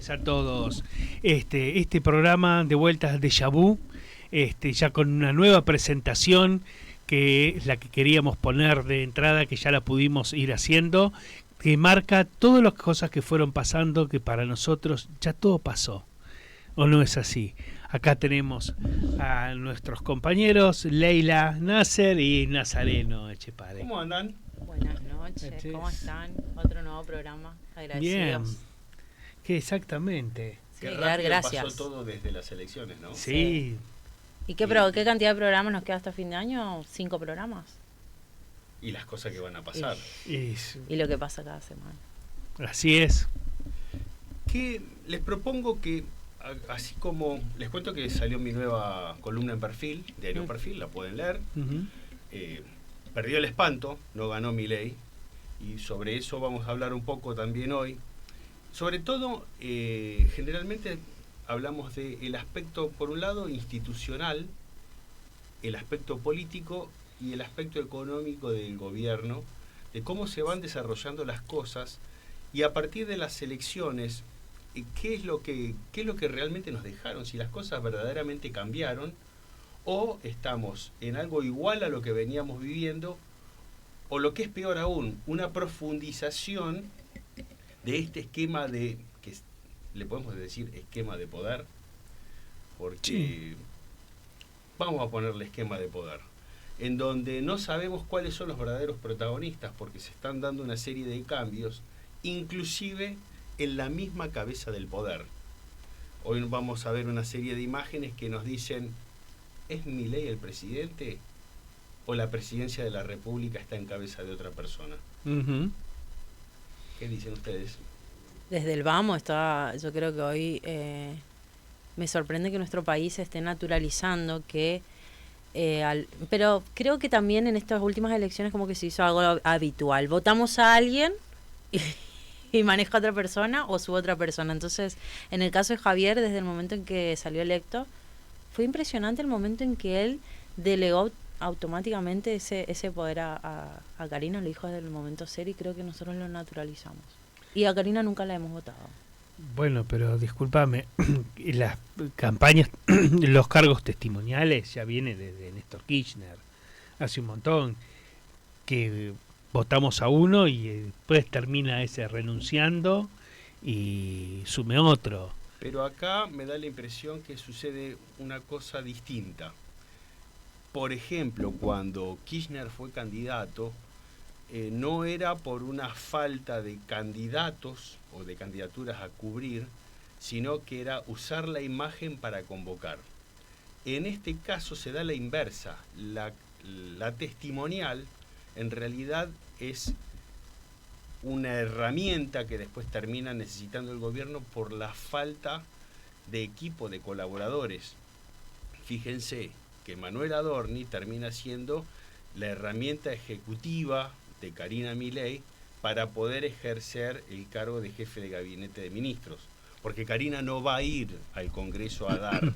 tardes a todos. Este programa de vueltas de Vu, ya con una nueva presentación que es la que queríamos poner de entrada, que ya la pudimos ir haciendo, que marca todas las cosas que fueron pasando, que para nosotros ya todo pasó. ¿O no es así? Acá tenemos a nuestros compañeros Leila, Nasser y Nazareno Echepare. ¿Cómo andan? Buenas noches, ¿cómo están? Otro nuevo programa, agradecidos. Bien, que exactamente. Sí, Qué dar rápido gracias. pasó todo desde las elecciones, ¿no? Sí. ¿Y qué cantidad de programas nos queda hasta fin de año? 5 programas. Y las cosas que van a pasar. Y lo que pasa cada semana. Así es. Que les propongo que, así como les cuento que salió mi nueva columna en Perfil, Diario Perfil, la pueden leer. Perdió el espanto, no ganó Milei, y sobre eso vamos a hablar un poco también hoy. Sobre todo, generalmente hablamos del aspecto, por un lado, institucional, el aspecto político y el aspecto económico del gobierno, de cómo se van desarrollando las cosas, y a partir de las elecciones, qué es lo que realmente nos dejaron, si las cosas verdaderamente cambiaron, o estamos en algo igual a lo que veníamos viviendo, o lo que es peor aún, una profundización de este esquema que le podemos decir esquema de poder, porque vamos a ponerle esquema de poder, en donde no sabemos cuáles son los verdaderos protagonistas, porque se están dando una serie de cambios, inclusive en la misma cabeza del poder. Hoy vamos a ver una serie de imágenes que nos dicen: ¿es Milei el presidente o la presidencia de la República está en cabeza de otra persona? ¿Qué dicen ustedes? Desde el vamos, yo creo que hoy me sorprende que nuestro país se esté naturalizando, pero creo que también en estas últimas elecciones como que se hizo algo habitual. Votamos a alguien y maneja a otra persona o sube a otra persona. Entonces, en el caso de Javier, desde el momento en que salió electo, fue impresionante el momento en que él delegó automáticamente ese poder a Karina, lo dijo desde el momento cero, y creo que nosotros lo naturalizamos. Y a Karina nunca la hemos votado. Bueno, pero discúlpame, las campañas, los cargos testimoniales ya vienen desde Néstor Kirchner, hace un montón, que votamos a uno y después termina ese renunciando y sume otro. Pero acá me da la impresión que sucede una cosa distinta. Por ejemplo, cuando Kirchner fue candidato, no era por una falta de candidatos o de candidaturas a cubrir, sino que era usar la imagen para convocar. En este caso se da la inversa. La testimonial en realidad es una herramienta que después termina necesitando el gobierno por la falta de equipo de colaboradores. Fíjense que Manuel Adorni termina siendo la herramienta ejecutiva de Karina Milei para poder ejercer el cargo de jefe de gabinete de ministros, porque Karina no va a ir al Congreso a dar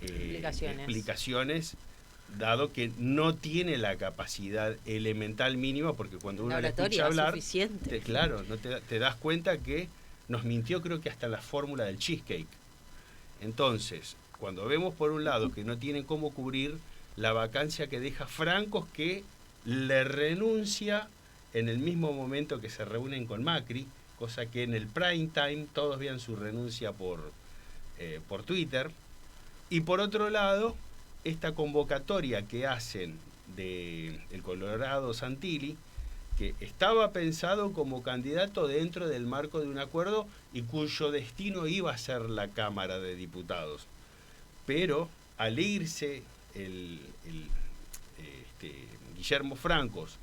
explicaciones, dado que no tiene la capacidad elemental mínima, porque cuando uno le escucha hablar, te das cuenta que nos mintió, creo que hasta la fórmula del cheesecake. Entonces, cuando vemos por un lado que no tienen cómo cubrir la vacancia que deja Francos, que le renuncia en el mismo momento que se reúnen con Macri, cosa que en el prime time todos vean su renuncia por Twitter, y por otro lado, esta convocatoria que hacen del Colorado Santilli, que estaba pensado como candidato dentro del marco de un acuerdo y cuyo destino iba a ser la Cámara de Diputados. Pero al irse Guillermo Francos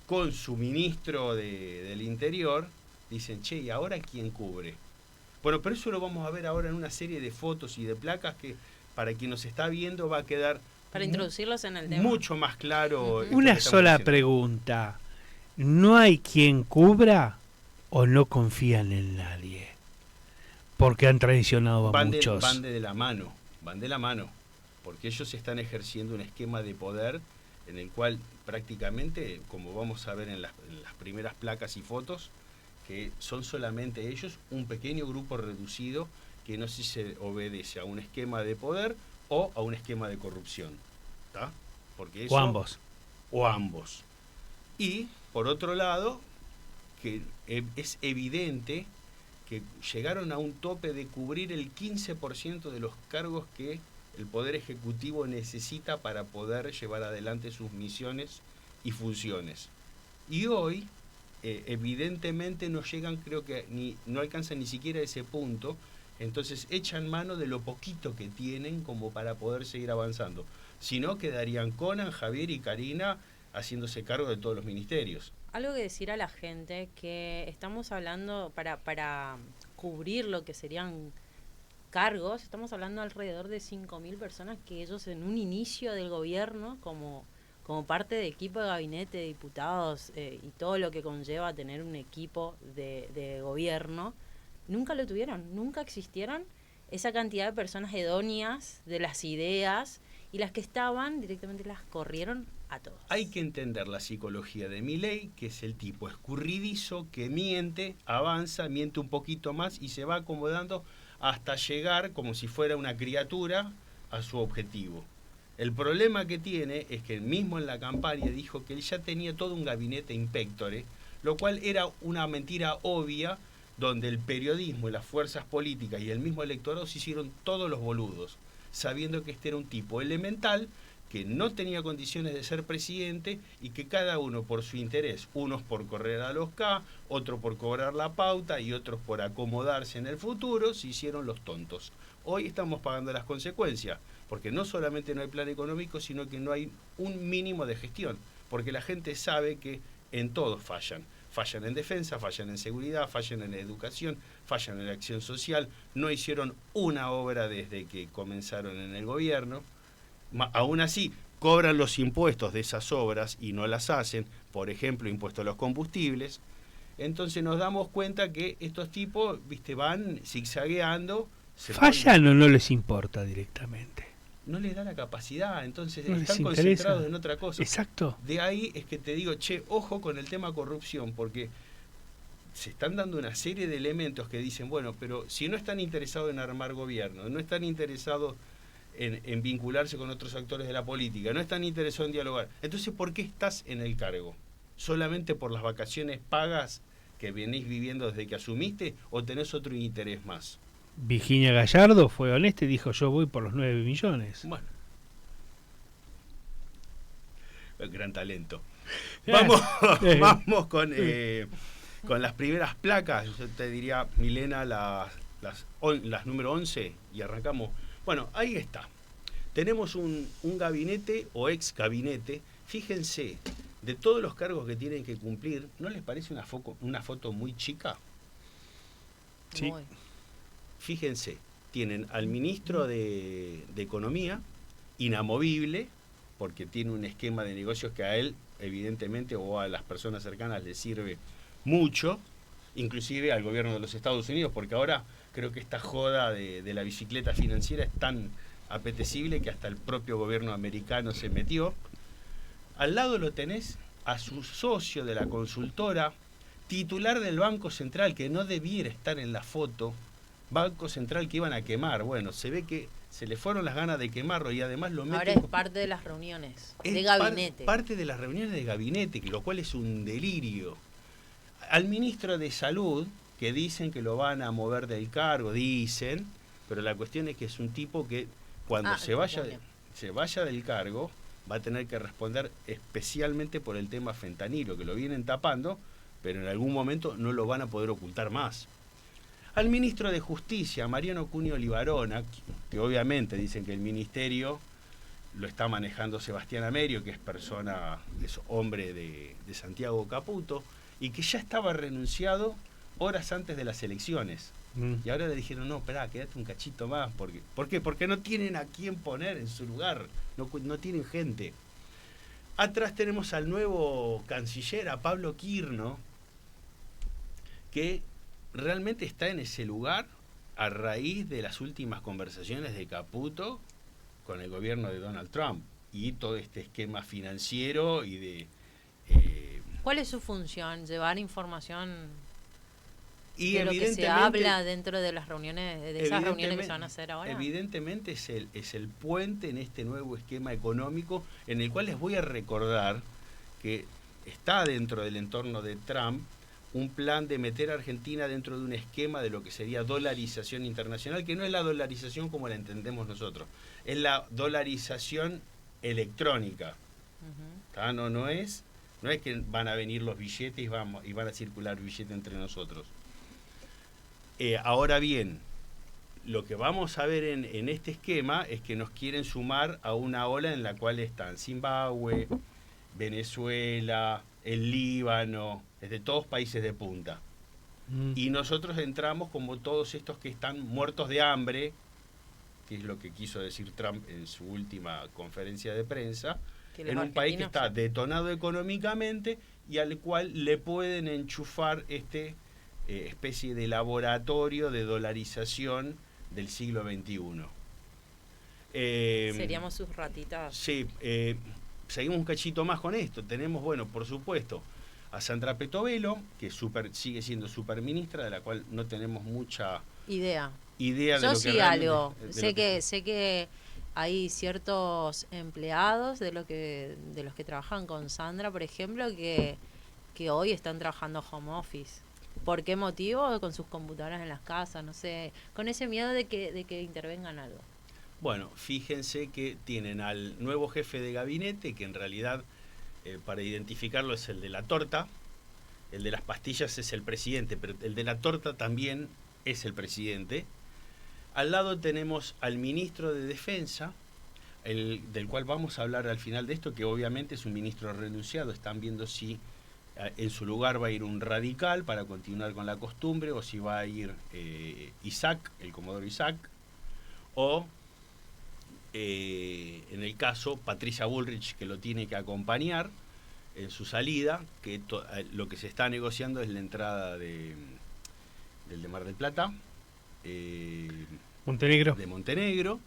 con su ministro del Interior, dicen: che, ¿y ahora quién cubre? Bueno, pero eso lo vamos a ver ahora en una serie de fotos y de placas que para quien nos está viendo va a quedar para introducirlos en el tema mucho más claro. Una sola pregunta: ¿no hay quien cubra o no confían en nadie? Porque han traicionado a muchos. Van de la mano, porque ellos están ejerciendo un esquema de poder en el cual prácticamente, como vamos a ver en las primeras placas y fotos, que son solamente ellos, un pequeño grupo reducido que no sé si se obedece a un esquema de poder o a un esquema de corrupción. ¿Tá? Porque eso, O ambos. O ambos. Y, por otro lado, que es evidente que llegaron a un tope de cubrir el 15% de los cargos que el Poder Ejecutivo necesita para poder llevar adelante sus misiones y funciones. Y hoy, evidentemente, no llegan, creo que no alcanzan ni siquiera ese punto, entonces echan mano de lo poquito que tienen como para poder seguir avanzando. Si no, quedarían Conan, Javier y Karina haciéndose cargo de todos los ministerios. Algo que decir a la gente, que estamos hablando para cubrir lo que serían cargos, estamos hablando alrededor de 5.000 personas que ellos en un inicio del gobierno, como parte de equipo de gabinete de diputados y todo lo que conlleva tener un equipo de gobierno, nunca lo tuvieron, nunca existieron esa cantidad de personas idóneas de las ideas, y las que estaban directamente las corrieron a todos. Hay que entender la psicología de Milei, que es el tipo escurridizo que miente, avanza, miente un poquito más y se va acomodando hasta llegar, como si fuera una criatura, a su objetivo. El problema que tiene es que mismo en la campaña dijo que él ya tenía todo un gabinete impectore, lo cual era una mentira obvia, donde el periodismo y las fuerzas políticas y el mismo electorado se hicieron todos los boludos, sabiendo que este era un tipo elemental que no tenía condiciones de ser presidente y que cada uno por su interés, unos por correr a los K, otros por cobrar la pauta y otros por acomodarse en el futuro, se hicieron los tontos. Hoy estamos pagando las consecuencias, porque no solamente no hay plan económico, sino que no hay un mínimo de gestión, porque la gente sabe que en todo fallan. Fallan en defensa, fallan en seguridad, fallan en educación, fallan en la acción social, no hicieron una obra desde que comenzaron en el gobierno. Aún así, cobran los impuestos de esas obras y no las hacen, por ejemplo, impuesto a los combustibles. Entonces nos damos cuenta que estos tipos, van zigzagueando. ¿Fallan o no les importa directamente? No les da la capacidad, entonces no están concentrados en otra cosa. Exacto. De ahí es que te digo, ojo con el tema corrupción, porque se están dando una serie de elementos que dicen, bueno, pero si no están interesados en armar gobierno, no están interesados en vincularse con otros actores de la política, no están interesados en dialogar, entonces ¿por qué estás en el cargo? ¿Solamente por las vacaciones pagas que venís viviendo desde que asumiste o tenés otro interés más? Virginia Gallardo fue honesta y dijo, yo voy por los 9 millones. Bueno. El gran talento. Vamos con las primeras placas. Yo te diría, Milena, las número 11 y arrancamos. Bueno, ahí está. Tenemos un gabinete o ex gabinete. Fíjense, de todos los cargos que tienen que cumplir, ¿no les parece una foto muy chica? Sí. Muy. Fíjense, tienen al ministro de Economía, inamovible, porque tiene un esquema de negocios que a él, evidentemente, o a las personas cercanas les sirve mucho, inclusive al gobierno de los Estados Unidos, porque ahora creo que esta joda de la bicicleta financiera es tan apetecible que hasta el propio gobierno americano se metió. Al lado lo tenés a su socio de la consultora, titular del Banco Central, que no debiera estar en la foto, Banco Central que iban a quemar. Bueno, se ve que se le fueron las ganas de quemarlo y además lo meten... Ahora es parte de las reuniones de gabinete. Parte de las reuniones de gabinete, lo cual es un delirio. Al ministro de Salud, que dicen que lo van a mover del cargo, dicen, pero la cuestión es que es un tipo que cuando se vaya del cargo va a tener que responder especialmente por el tema fentanilo, que lo vienen tapando, pero en algún momento no lo van a poder ocultar más. Al ministro de Justicia, Mariano Cunio Libarona, que obviamente dicen que el ministerio lo está manejando Sebastián Amerio, que es hombre de Santiago Caputo, y que ya estaba renunciado horas antes de las elecciones. Y ahora le dijeron, no, esperá, quédate un cachito más. ¿Por qué? Porque no tienen a quién poner en su lugar, no tienen gente. Atrás tenemos al nuevo canciller, a Pablo Quirno, que realmente está en ese lugar a raíz de las últimas conversaciones de Caputo con el gobierno de Donald Trump y todo este esquema financiero y de... ¿Cuál es su función? ¿Llevar información Y de lo que se habla dentro de las reuniones, de esas reuniones que se van a hacer ahora. Evidentemente es el puente en este nuevo esquema económico, en el cual les voy a recordar que está dentro del entorno de Trump un plan de meter a Argentina dentro de un esquema de lo que sería dolarización internacional, que no es la dolarización como la entendemos nosotros, es la dolarización electrónica. No es que van a venir los billetes y van a circular billetes entre nosotros. Ahora bien, lo que vamos a ver en este esquema es que nos quieren sumar a una ola en la cual están Zimbabue, Venezuela, el Líbano, desde todos países de punta. Y nosotros entramos como todos estos que están muertos de hambre, que es lo que quiso decir Trump en su última conferencia de prensa, en un país que está detonado económicamente y al cual le pueden enchufar especie de laboratorio de dolarización del siglo XXI. Seríamos sus ratitas. Sí, seguimos un cachito más con esto. Tenemos, bueno, por supuesto, a Sandra Petovelo, que sigue siendo superministra, de la cual no tenemos mucha idea de Yo lo sí que algo. Sé que hay ciertos empleados de los que trabajan con Sandra, por ejemplo, que hoy están trabajando home office. ¿Por qué motivo? Con sus computadoras en las casas, no sé, con ese miedo de que intervengan algo. Bueno, fíjense que tienen al nuevo jefe de gabinete, que en realidad, para identificarlo, es el de la torta. El de las pastillas es el presidente, pero el de la torta también es el presidente. Al lado tenemos al ministro de Defensa, del cual vamos a hablar al final de esto, que obviamente es un ministro renunciado. Están viendo si en su lugar va a ir un radical para continuar con la costumbre, o si va a ir Isaac, el comodoro Isaac, o en el caso Patricia Bullrich, que lo tiene que acompañar en su salida, que lo que se está negociando es la entrada del de Mar del Plata, de Montenegro,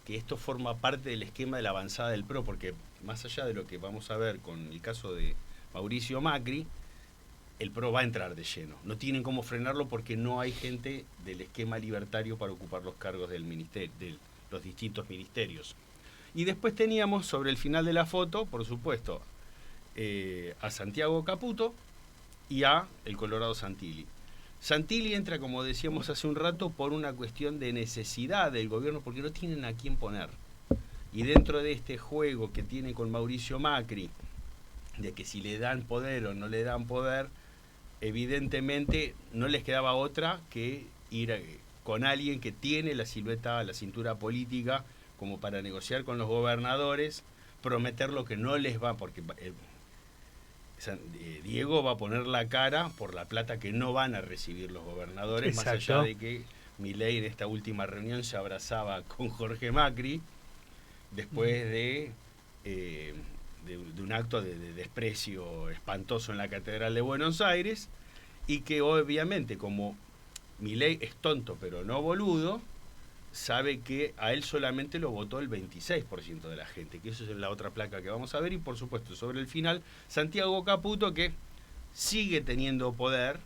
que esto forma parte del esquema de la avanzada del PRO, porque más allá de lo que vamos a ver con el caso de Mauricio Macri, el PRO va a entrar de lleno. No tienen cómo frenarlo porque no hay gente del esquema libertario para ocupar los cargos del ministerio, de los distintos ministerios. Y después teníamos sobre el final de la foto, por supuesto, a Santiago Caputo y a el Colorado Santilli. Santilli entra, como decíamos hace un rato, por una cuestión de necesidad del gobierno, porque no tienen a quién poner. Y dentro de este juego que tiene con Mauricio Macri, de que si le dan poder o no le dan poder, evidentemente no les quedaba otra que ir con alguien que tiene la silueta, la cintura política, como para negociar con los gobernadores, prometer lo que no les va, porque Diego va a poner la cara por la plata que no van a recibir los gobernadores. Exacto. Más allá de que Milei en esta última reunión se abrazaba con Jorge Macri, después de un acto de desprecio espantoso en la Catedral de Buenos Aires, y que obviamente, como Milei es tonto pero no boludo, sabe que a él solamente lo votó el 26% de la gente, que eso es la otra placa que vamos a ver. Y por supuesto, sobre el final, Santiago Caputo, que sigue teniendo poder,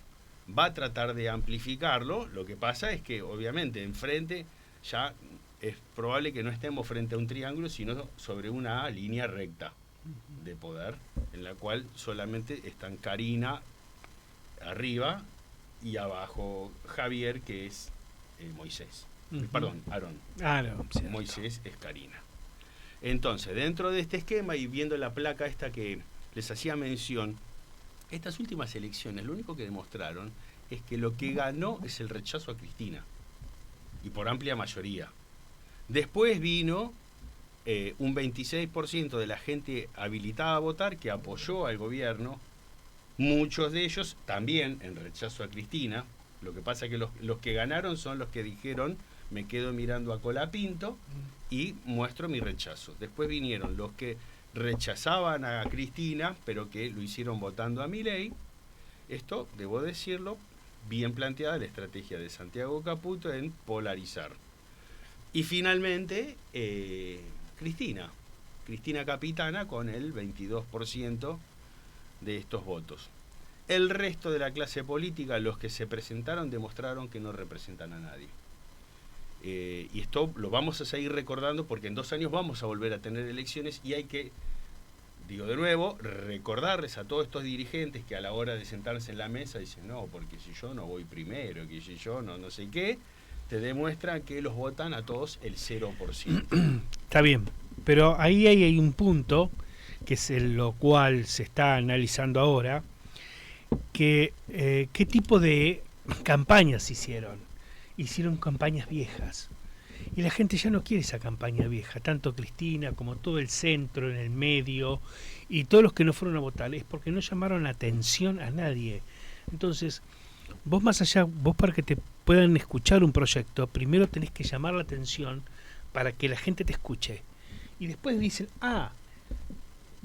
va a tratar de amplificarlo. Lo que pasa es que obviamente enfrente ya es probable que no estemos frente a un triángulo, sino sobre una línea recta de poder, en la cual solamente están Karina arriba y abajo Javier, que es Moisés. Perdón, Aarón. Moisés es Karina. Entonces, dentro de este esquema y viendo la placa esta que les hacía mención, estas últimas elecciones lo único que demostraron es que lo que ganó es el rechazo a Cristina, y por amplia mayoría. Después vino un 26% de la gente habilitada a votar que apoyó al gobierno, muchos de ellos también en rechazo a Cristina. Lo que pasa es que los que ganaron son los que dijeron: me quedo mirando a Colapinto y muestro mi rechazo. Después vinieron los que rechazaban a Cristina, pero que lo hicieron votando a Milei. Esto, debo decirlo, bien planteada la estrategia de Santiago Caputo en polarizar. Y finalmente, Cristina Capitana con el 22% de estos votos. El resto de la clase política, los que se presentaron, demostraron que no representan a nadie. Y esto lo vamos a seguir recordando porque en 2 años vamos a volver a tener elecciones y hay que, digo de nuevo, recordarles a todos estos dirigentes que a la hora de sentarse en la mesa dicen, no, porque si yo no voy primero, que si yo no sé qué, te demuestran que los votan a todos el 0%. Está bien, pero ahí hay un punto, que es lo cual se está analizando ahora, que qué tipo de campañas hicieron. Hicieron campañas viejas. Y la gente ya no quiere esa campaña vieja, tanto Cristina como todo el centro, en el medio, y todos los que no fueron a votar, es porque no llamaron la atención a nadie. Entonces, vos más allá, vos para que te puedan escuchar un proyecto, primero tenés que llamar la atención para que la gente te escuche. Y después dicen,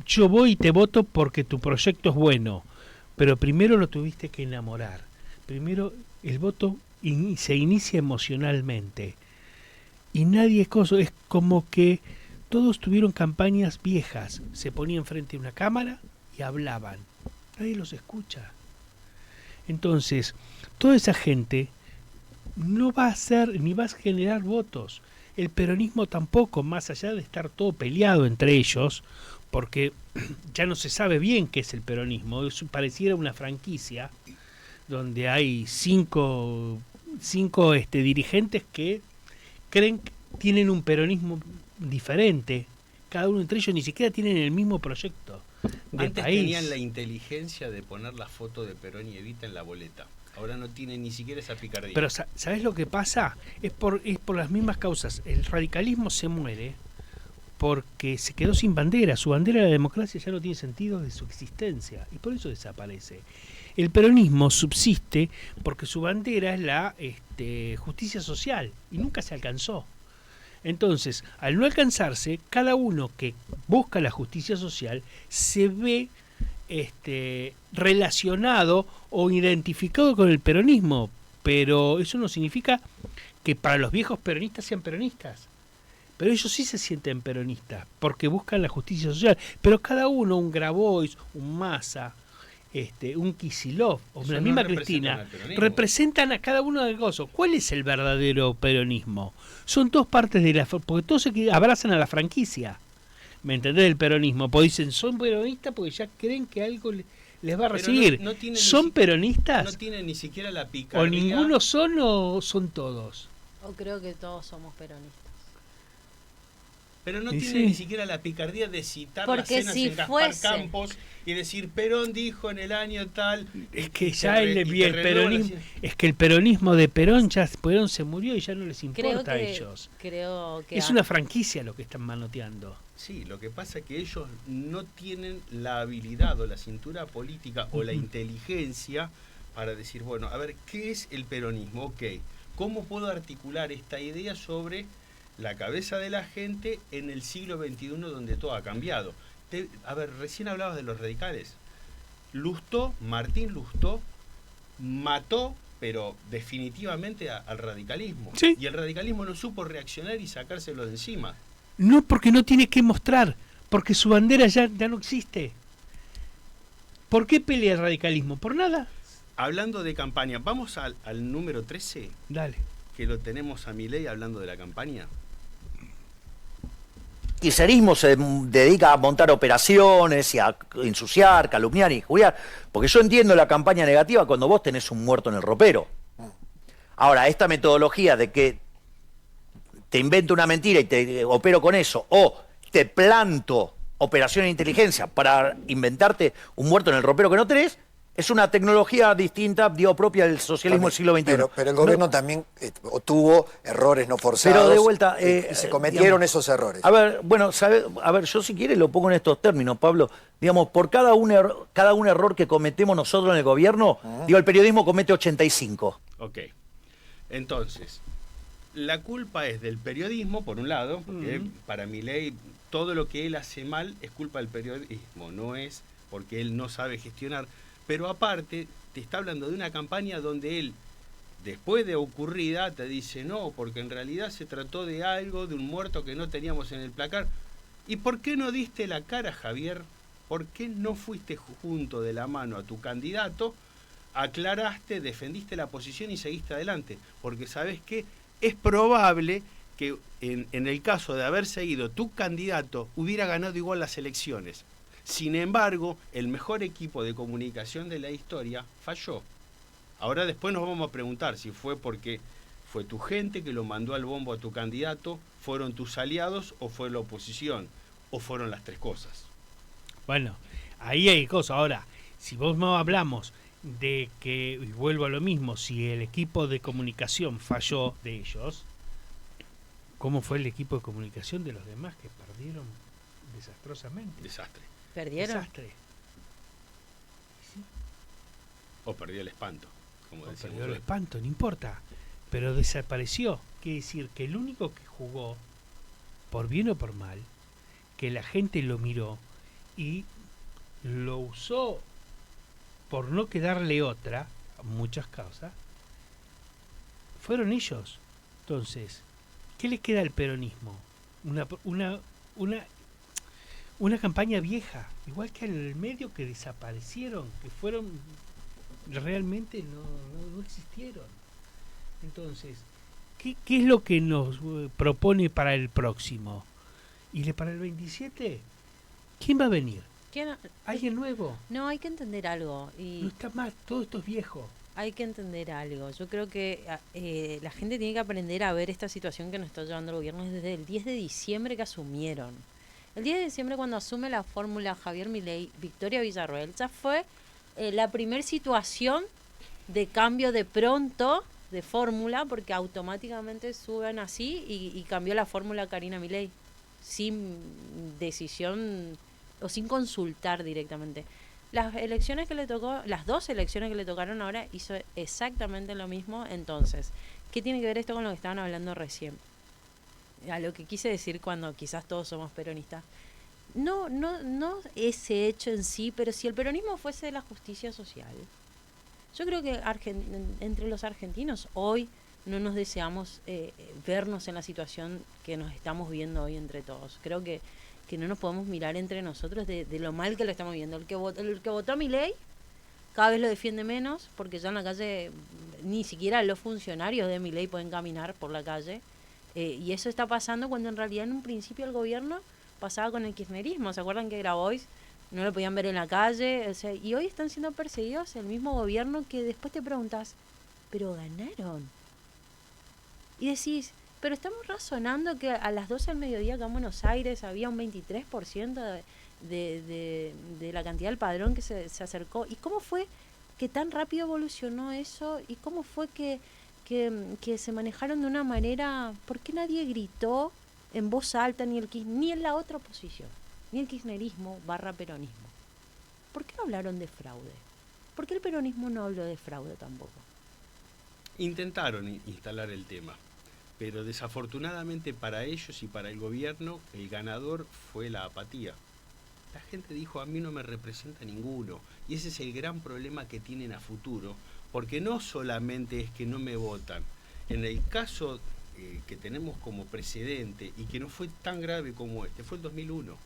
yo voy y te voto porque tu proyecto es bueno, pero primero lo tuviste que enamorar. Primero el voto se inicia emocionalmente. Y nadie es como que todos tuvieron campañas viejas, se ponían frente a una cámara y hablaban. Nadie los escucha. Entonces, toda esa gente no va a hacer ni va a generar votos. El peronismo tampoco, más allá de estar todo peleado entre ellos, porque ya no se sabe bien qué es el peronismo, pareciera una franquicia donde hay cinco dirigentes que creen que tienen un peronismo diferente. Cada uno entre ellos ni siquiera tienen el mismo proyecto de Antes país. tenían la inteligencia de poner la foto de Perón y Evita en la boleta. Ahora no tienen ni siquiera esa picardía. Pero ¿sabes lo que pasa? Es por las mismas causas. El radicalismo se muere porque se quedó sin bandera. Su bandera de la democracia ya no tiene sentido de su existencia y por eso desaparece. El peronismo subsiste porque su bandera es la justicia social y nunca se alcanzó. Entonces, al no alcanzarse, cada uno que busca la justicia social se ve relacionado o identificado con el peronismo, pero eso no significa que para los viejos peronistas sean peronistas. Pero ellos sí se sienten peronistas porque buscan la justicia social. Pero cada uno, un Grabois, un Massa, un Kicillof o la misma Cristina, representan a cada uno del gozo. ¿Cuál es el verdadero peronismo? Son dos partes de porque todos se abrazan a la franquicia. ¿Me entendés? El peronismo. Pues dicen, son peronistas porque ya creen que algo les va a recibir. ¿Son peronistas? No tienen ni siquiera la picardía. O ninguno son o son todos. O creo que todos somos peronistas. Pero no tiene ni siquiera la picardía de citar las cenas en Gaspar Campos y decir Perón dijo en el año tal. Es que ya el peronismo, es que el peronismo de Perón se murió y ya no les importa a ellos. Creo que es una franquicia lo que están manoteando. Sí, lo que pasa es que ellos no tienen la habilidad o la cintura política o la inteligencia para decir, bueno, a ver, ¿qué es el peronismo? Ok, ¿cómo puedo articular esta idea sobre la cabeza de la gente en el siglo XXI donde todo ha cambiado? A ver, recién hablabas de los radicales. Martín Lustó mató, pero definitivamente al radicalismo. ¿Sí? Y el radicalismo no supo reaccionar y sacárselo de encima. No, porque no tiene que mostrar, porque su bandera ya no existe. ¿Por qué pelea el radicalismo? ¿Por nada? Hablando de campaña, vamos al número 13. Dale. Que lo tenemos a Milei hablando de la campaña. El kirchnerismo se dedica a montar operaciones y a ensuciar, calumniar y injuriar. Porque yo entiendo la campaña negativa cuando vos tenés un muerto en el ropero. Ahora, esta metodología de que te invento una mentira y te opero con eso, o te planto operación de inteligencia para inventarte un muerto en el ropero que no tenés, es una tecnología distinta, propia del socialismo del siglo XXI. Pero el gobierno también tuvo errores no forzados. Pero de vuelta... y se cometieron esos errores. A ver, bueno, yo si quieres lo pongo en estos términos, Pablo. Digamos, por cada un error que cometemos nosotros en el gobierno, el periodismo comete 85. Ok. Entonces, la culpa es del periodismo, por un lado, porque para Milei todo lo que él hace mal es culpa del periodismo, no es porque él no sabe gestionar. Pero aparte, te está hablando de una campaña donde él, después de ocurrida, te dice no, porque en realidad se trató de algo, de un muerto que no teníamos en el placar. ¿Y por qué no diste la cara, Javier, ¿por qué no fuiste junto de la mano a tu candidato, aclaraste, defendiste la posición y seguiste adelante? Porque sabes que es probable que en el caso de haber seguido tu candidato hubiera ganado igual las elecciones. Sin embargo, el mejor equipo de comunicación de la historia falló. Ahora después nos vamos a preguntar si fue porque fue tu gente que lo mandó al bombo a tu candidato, fueron tus aliados o fue la oposición, o fueron las tres cosas. Bueno, ahí hay cosas. Ahora, si vos no hablamos de que, y vuelvo a lo mismo, si el equipo de comunicación falló de ellos, ¿cómo fue el equipo de comunicación de los demás que perdieron desastrosamente? Desastre. ¿Perdieron? Desastre. Sí. O perdió el espanto, como O decimos. perdió el espanto, no importa. Pero desapareció. Quiere decir que el único que jugó, por bien o por mal, que la gente lo miró y lo usó por no quedarle otra, a muchas causas, fueron ellos. Entonces, ¿qué le queda al peronismo? Una campaña vieja, igual que al medio que desaparecieron, que fueron, realmente no existieron. Entonces, ¿qué es lo que nos propone para el próximo? ¿Y para el 27? ¿Quién va a venir? ¿Alguien nuevo? No, hay que entender algo. Y No está más, todo esto es viejo. hay que entender algo. Yo creo que la gente tiene que aprender a ver esta situación que nos está llevando el gobierno desde el 10 de diciembre que asumieron. El 10 de diciembre cuando asume la fórmula Javier Milei, Victoria Villarroel, ya fue la primer situación de cambio de pronto de fórmula, porque automáticamente suben así y cambió la fórmula Karina Milei, sin decisión o sin consultar directamente. Las elecciones que le tocó, las dos elecciones que le tocaron ahora, hizo exactamente lo mismo. Entonces, ¿qué tiene que ver esto con lo que estaban hablando recién? A lo que quise decir cuando quizás todos somos peronistas. No ese hecho en sí, pero si el peronismo fuese la justicia social, yo creo que entre los argentinos hoy no nos deseamos vernos en la situación que nos estamos viendo hoy entre todos. Creo que no nos podemos mirar entre nosotros de lo mal que lo estamos viendo. El que votó a Milei cada vez lo defiende menos, porque ya en la calle ni siquiera los funcionarios de Milei pueden caminar por la calle. Y eso está pasando cuando en realidad en un principio el gobierno pasaba con el kirchnerismo. ¿Se acuerdan que Grabois no lo podían ver en la calle? O sea, y hoy están siendo perseguidos el mismo gobierno que después te preguntas, ¿pero ganaron? Y decís, pero estamos razonando que a las 12 del mediodía acá en Buenos Aires había un 23% de la cantidad del padrón que se acercó. ¿Y cómo fue que tan rápido evolucionó eso? ¿Y cómo fue que se manejaron de una manera? ¿Por qué nadie gritó en voz alta ni en la otra oposición? Ni el kirchnerismo / peronismo. ¿Por qué no hablaron de fraude? ¿Por qué el peronismo no habló de fraude tampoco? Intentaron instalar el tema, pero desafortunadamente para ellos y para el gobierno, el ganador fue la apatía. La gente dijo, a mí no me representa ninguno. Y ese es el gran problema que tienen a futuro, porque no solamente es que no me votan. En el caso que tenemos como precedente, y que no fue tan grave como este, fue el 2001.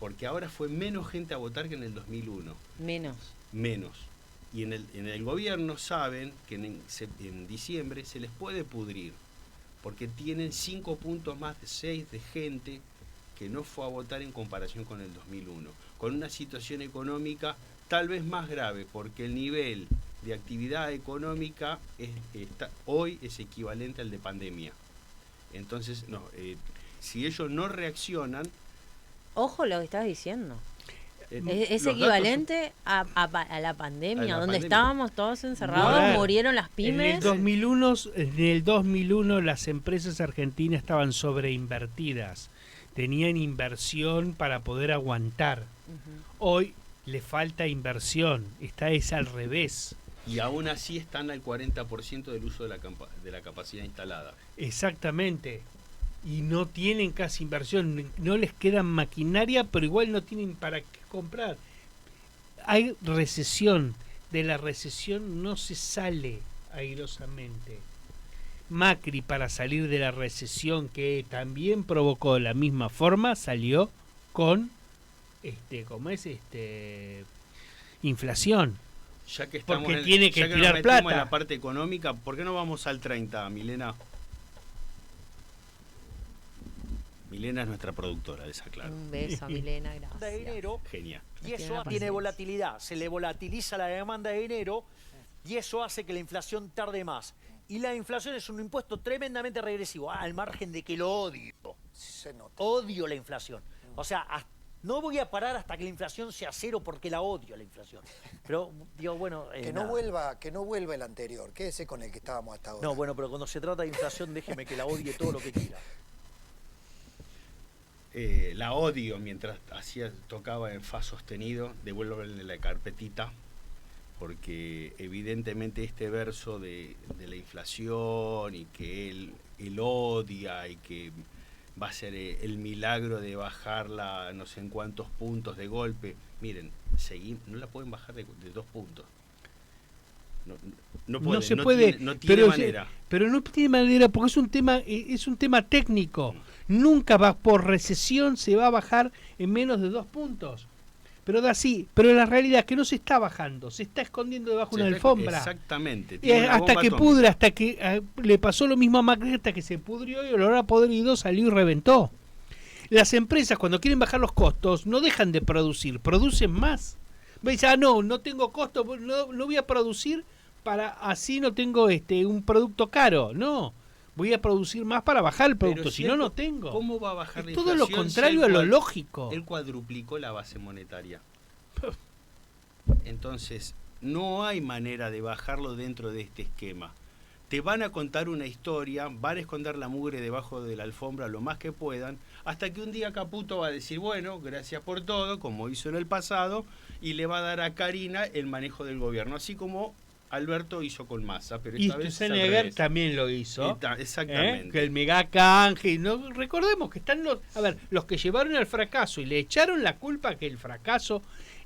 Porque ahora fue menos gente a votar que en el 2001. Menos. Y en el gobierno saben que en diciembre se les puede pudrir, porque tienen 5 puntos más de 6 de gente que no fue a votar en comparación con el 2001, con una situación económica tal vez más grave, porque el nivel de actividad económica hoy es equivalente al de pandemia. Entonces, si ellos no reaccionan... Ojo lo que estás diciendo. Es equivalente a la pandemia, donde estábamos todos encerrados, murieron las pymes. En el 2001 las empresas argentinas estaban sobreinvertidas, tenían inversión para poder aguantar. Hoy le falta inversión, es al revés. Y aún así están al 40% del uso de la capacidad instalada. Exactamente. Y no tienen casi inversión, no les queda maquinaria, pero igual no tienen para qué comprar. Hay recesión, de la recesión no se sale airosamente. Macri, para salir de la recesión que también provocó de la misma forma, salió con ¿cómo es? Inflación. Ya que estamos Porque tiene que ya que tirar nos metimos plata. en la parte económica, ¿por qué no vamos al 30, Milena? Milena es nuestra productora, esa claro. Un beso a Milena, De gracias. dinero Genial. y Tiene eso la tiene paciencia. volatilidad. Se le volatiliza la demanda de dinero y eso hace que la inflación tarde más. Y la inflación es un impuesto tremendamente regresivo, al margen de que lo odio. Se nota. Odio la inflación. O sea, no voy a parar hasta que la inflación sea cero porque la odio la inflación. Pero digo, bueno, Que nada. no vuelva el anterior, quédese con el que estábamos hasta ahora. No, bueno, pero cuando se trata de inflación, déjeme que la odie todo lo que quiera. La odio mientras tocaba en fa sostenido, devuélvele la carpetita, porque evidentemente este verso de la inflación y que él odia y que va a ser el milagro de bajarla no sé en cuántos puntos de golpe. Miren, no la pueden bajar de 2 puntos. No pueden, No se puede, no tiene manera. Pero no tiene manera porque es un tema técnico. Nunca va por recesión se va a bajar en menos de 2 puntos. Pero pero la realidad es que no se está bajando, se está escondiendo debajo de una alfombra. Exactamente. Y hasta que pudre, hasta que le pasó lo mismo a Macri, hasta que se pudrió y el olor a podrido salió y reventó. Las empresas cuando quieren bajar los costos no dejan de producir, producen más. ¿Veis? No tengo costo, no voy a producir para así no tengo un producto caro. No, voy a producir más para bajar el producto, si no tengo. ¿Cómo va a bajar la Es todo inflación? lo contrario a lo lógico. Él cuadruplicó la base monetaria. Entonces, no hay manera de bajarlo dentro de este esquema. Te van a contar una historia, van a esconder la mugre debajo de la alfombra lo más que puedan, hasta que un día Caputo va a decir, bueno, gracias por todo, como hizo en el pasado, y le va a dar a Karina el manejo del gobierno, así como Alberto hizo con Massa, pero Y esta vez es al Schwarzenegger revés. también lo hizo. Exactamente. Que el mega canje. No, recordemos que están los que llevaron al fracaso y le echaron la culpa que el fracaso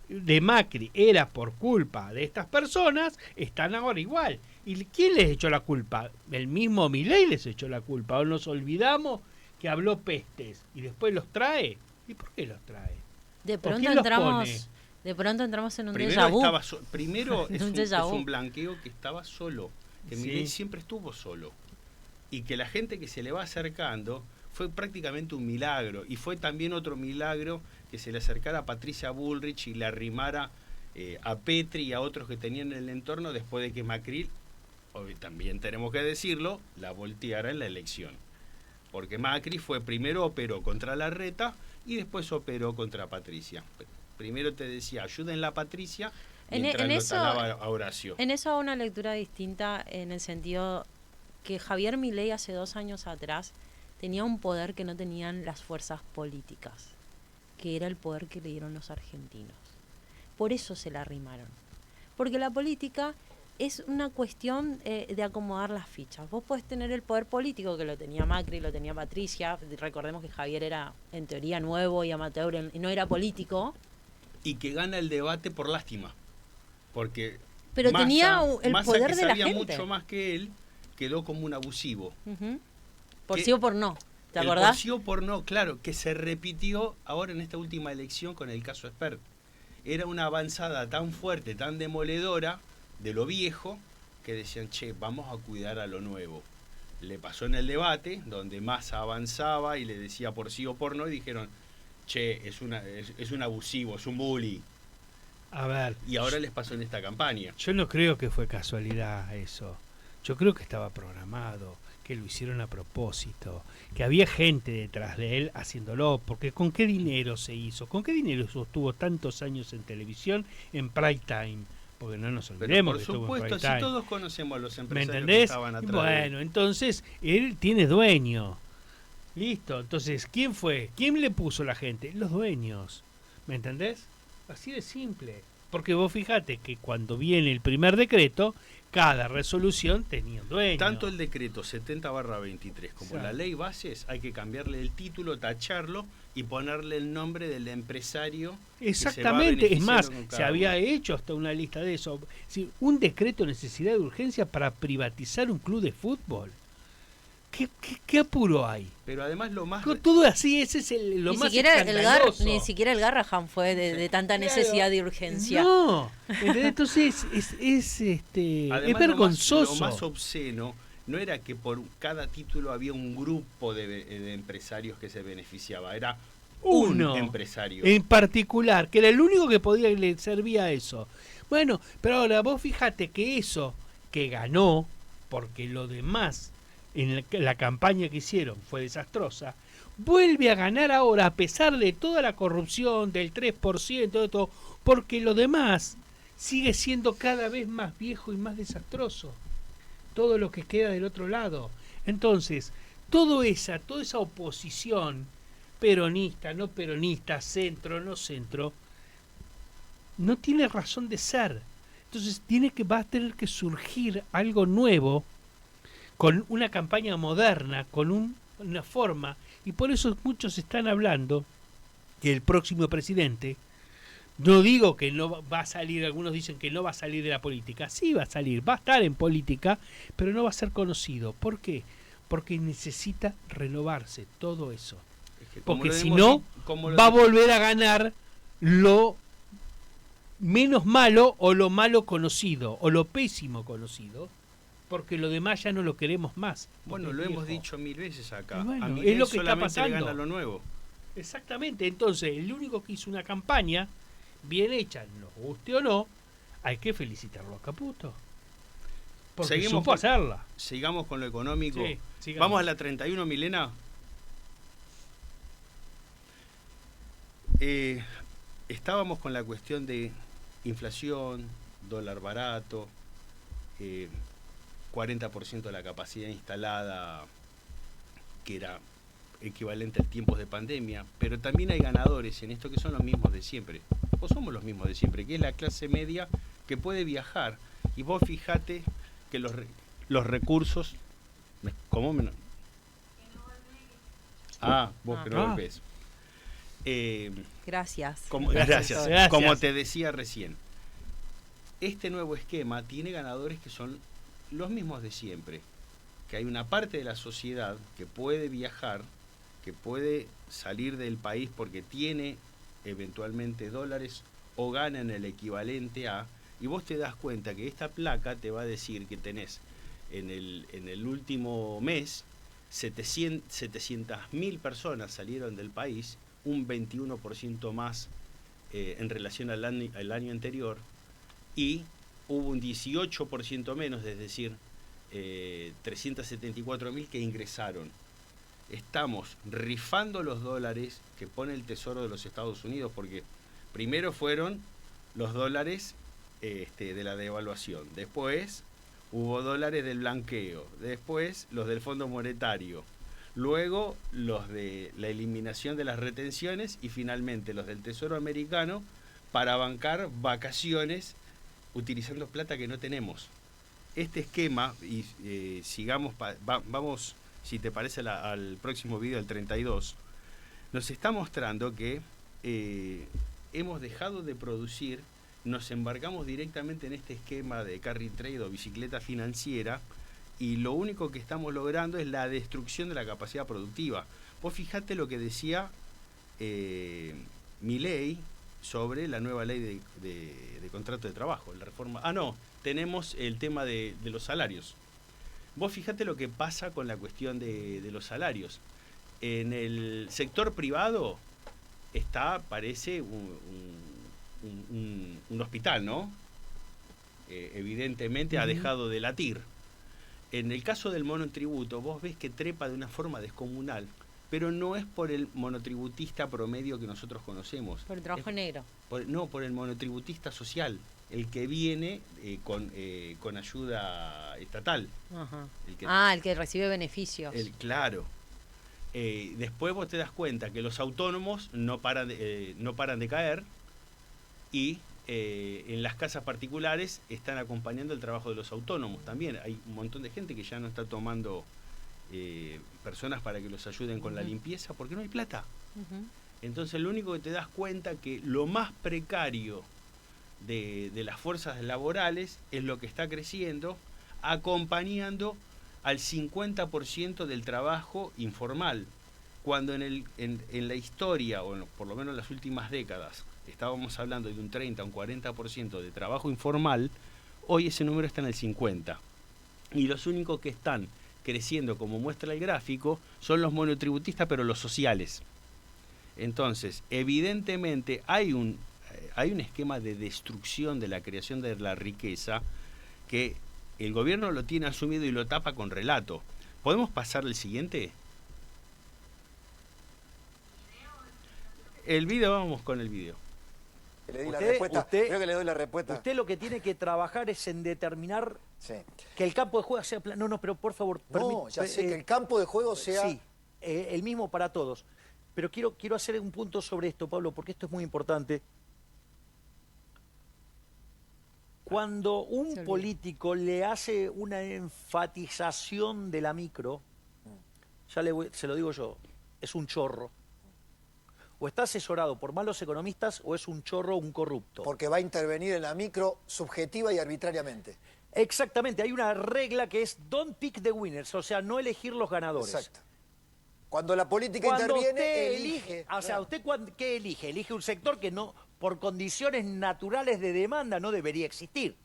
de Macri era por culpa de estas personas, están ahora igual. ¿Y quién les echó la culpa? El mismo Milei les echó la culpa. ¿O nos olvidamos que habló pestes y después los trae? ¿Y por qué los trae? De ¿O pronto quién los entramos... pone? De pronto entramos en un Primero déjà vu. primero es déjà vu. un blanqueo que estaba solo, que Sí. Milei siempre estuvo solo. Y que la gente que se le va acercando fue prácticamente un milagro. Y fue también otro milagro que se le acercara a Patricia Bullrich y le arrimara a Petri y a otros que tenían en el entorno después de que Macri, hoy también tenemos que decirlo, la volteara en la elección. Porque Macri primero operó contra Larreta y después operó contra Patricia. Primero te decía, ayúdenla a Patricia, mientras lo talaba a Horacio. En eso hago una lectura distinta en el sentido que Javier Milei hace 2 años atrás tenía un poder que no tenían las fuerzas políticas, que era el poder que le dieron los argentinos. Por eso se la arrimaron. Porque la política es una cuestión de acomodar las fichas. Vos podés tener el poder político que lo tenía Macri, lo tenía Patricia. Recordemos que Javier era en teoría nuevo y amateur y no era político. Y que gana el debate por lástima. Porque Pero tenía el Massa, poder que de la sabía gente. mucho más que él, quedó como un abusivo. Ujú. Por Que sí o por no. ¿Te el acordás? por sí o por no, claro, que se repitió ahora en esta última elección con el caso Espert. Era una avanzada tan fuerte, tan demoledora de lo viejo, que decían, che, vamos a cuidar a lo nuevo. Le pasó en el debate, donde Massa avanzaba y le decía por sí o por no, y dijeron, che, es un abusivo, es un bully. A ver, Y ahora les pasó en esta campaña. yo no creo que fue casualidad eso. Yo creo que estaba programado, que lo hicieron a propósito, que había gente detrás de él haciéndolo, porque ¿con qué dinero se hizo? ¿Con qué dinero sostuvo tantos años en televisión en prime time? Porque no nos Pero olvidemos por que estuvo en supuesto, prime si time. todos conocemos a los ¿Me empresarios que entendés? estaban atrás de Bueno, entonces él tiene dueño. Listo, entonces, ¿quién fue? ¿Quién le puso la gente? Los dueños. ¿Me entendés? Así de simple. Porque vos fijate que cuando viene el primer decreto, cada resolución tenía un dueño. Tanto el decreto 70/23 como Exacto. la ley bases, hay que cambiarle el título, tacharlo y ponerle el nombre del empresario. Exactamente, es más, con se cada había uno. hecho hasta una lista de eso. Sí, un decreto de necesidad de urgencia para privatizar un club de fútbol. ¿Qué apuro hay? Pero además lo más... Todo así, ese es lo Ni más siquiera escandaloso. ni siquiera el Garrahan fue de tanta necesidad de urgencia. No, entonces es Además, vergonzoso. Lo más obsceno no era que por cada título había un grupo de empresarios que se beneficiaba, era Uno un empresario. en particular, que era el único que le servía a eso. Bueno, pero ahora vos fíjate que eso que ganó, porque lo demás en la campaña que hicieron fue desastrosa, vuelve a ganar ahora a pesar de toda la corrupción, del 3%, de todo, porque lo demás sigue siendo cada vez más viejo y más desastroso. Todo lo que queda del otro lado. Entonces, toda esa oposición, peronista, no peronista, centro, no centro, no tiene razón de ser. Entonces va a tener que surgir algo nuevo, con una campaña moderna, con una forma, y por eso muchos están hablando que el próximo presidente, no digo que no va a salir, algunos dicen que no va a salir de la política, sí va a salir, va a estar en política, pero no va a ser conocido. ¿Por qué? Porque necesita renovarse todo eso. Es que Porque si no, va a volver a ganar lo menos malo o lo malo conocido, o lo pésimo conocido, porque lo demás ya no lo queremos más. Bueno, lo hemos dicho 1000 veces acá. Bueno, a es lo que está le pasando. gana lo nuevo. Exactamente, entonces el único que hizo una campaña bien hecha, nos guste o no, hay que felicitarlo a Caputo. Porque supo hacerla. Sigamos con lo económico. Sí, sigamos. Vamos a la 31, Milena. Estábamos con la cuestión de inflación, dólar barato, 40% de la capacidad instalada, que era equivalente al tiempo de pandemia, pero también hay ganadores en esto que son los mismos de siempre, o somos los mismos de siempre, que es la clase media que puede viajar. Y vos fijate que los recursos... ¿Cómo? Vos que no volvés. Gracias. Gracias. Como te decía recién, este nuevo esquema tiene ganadores que son los mismos de siempre, que hay una parte de la sociedad que puede viajar, que puede salir del país porque tiene eventualmente dólares o gana en el equivalente a, y vos te das cuenta que esta placa te va a decir que tenés en el último mes 700.000 personas salieron del país, un 21% más en relación al año anterior, y hubo un 18% menos, es decir, 374.000 que ingresaron. Estamos rifando los dólares que pone el Tesoro de los Estados Unidos, porque primero fueron los dólares de la devaluación, después hubo dólares del blanqueo, después los del Fondo Monetario, luego los de la eliminación de las retenciones y finalmente los del Tesoro americano para bancar vacaciones utilizando plata que no tenemos. Este esquema, y sigamos, vamos, si te parece, al próximo video, el 32, nos está mostrando que hemos dejado de producir, nos embarcamos directamente en este esquema de carry trade o bicicleta financiera, y lo único que estamos logrando es la destrucción de la capacidad productiva. Vos fijate lo que decía Milei sobre la nueva ley de contrato de trabajo, la reforma. Tenemos el tema de los salarios. Vos fijate lo que pasa con la cuestión de los salarios. En el sector privado parece un hospital, ¿no? Evidentemente ha dejado de latir. En el caso del monotributo, vos ves que trepa de una forma descomunal, pero no es por el monotributista promedio que nosotros conocemos. Por el trabajo negro. Por el monotributista social, el que viene con ayuda estatal. Ajá. El que recibe beneficios. Claro. Después vos te das cuenta que los autónomos no paran de caer, y en las casas particulares están acompañando el trabajo de los autónomos también. Hay un montón de gente que ya no está tomando personas para que los ayuden con la limpieza porque no hay plata. Entonces lo único que te das cuenta que lo más precario de las fuerzas laborales es lo que está creciendo, acompañando al 50% del trabajo informal, cuando en la historia, o por lo menos en las últimas décadas, estábamos hablando de un 30 o un 40% de trabajo informal, hoy ese número está en el 50%. Y los únicos que están creciendo, como muestra el gráfico, son los monotributistas, pero los sociales. Entonces, evidentemente hay un esquema de destrucción de la creación de la riqueza que el gobierno lo tiene asumido y lo tapa con relato. ¿Podemos pasar al siguiente? El video, vamos con el video. Le di la respuesta. Creo que le doy la respuesta. Usted lo que tiene que trabajar es en determinar que el campo de juego sea plano. No, pero por favor. No, ya sé que el campo de juego sea... Sí, el mismo para todos. Pero quiero hacer un punto sobre esto, Pablo, porque esto es muy importante. Cuando un político le hace una enfatización de la micro, se lo digo yo, es un chorro. O está asesorado por malos economistas o es un chorro, un corrupto. Porque va a intervenir en la micro subjetiva y arbitrariamente. Exactamente, hay una regla que es don't pick the winners, o sea, no elegir los ganadores. Exacto. Cuando la política interviene, elige. O sea, ¿usted qué elige? Elige un sector que no, por condiciones naturales de demanda, no debería existir.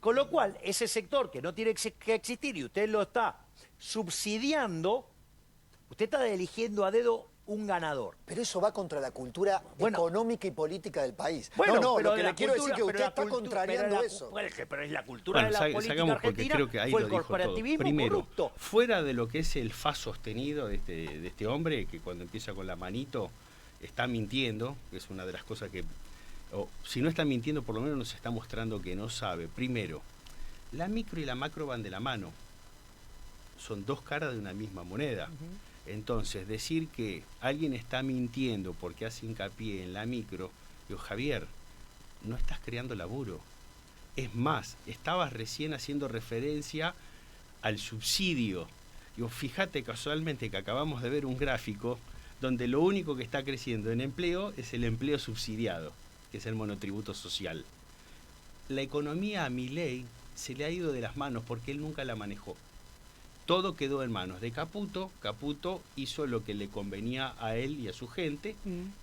Con lo cual, ese sector que no tiene que existir y usted lo está subsidiando, usted está eligiendo a dedo un ganador. Pero eso va contra la cultura económica y política del país. Bueno, no, pero lo que le quiero decir es que usted está contrariando eso. Pero es la cultura de la política argentina, creo que ahí fue lo el dijo corporativismo todo. Primero, corrupto. fuera de lo que es el fa sostenido de este hombre, que cuando empieza con la manito está mintiendo, que es una de las cosas que... si no está mintiendo, por lo menos nos está mostrando que no sabe. Primero, la micro y la macro van de la mano. Son dos caras de una misma moneda. Entonces, decir que alguien está mintiendo porque hace hincapié en la micro, digo, Javier, no estás creando laburo. Es más, estabas recién haciendo referencia al subsidio. Digo, fíjate casualmente que acabamos de ver un gráfico donde lo único que está creciendo en empleo es el empleo subsidiado, que es el monotributo social. La economía a Milei se le ha ido de las manos porque él nunca la manejó. Todo quedó en manos de Caputo. Caputo hizo lo que le convenía a él y a su gente,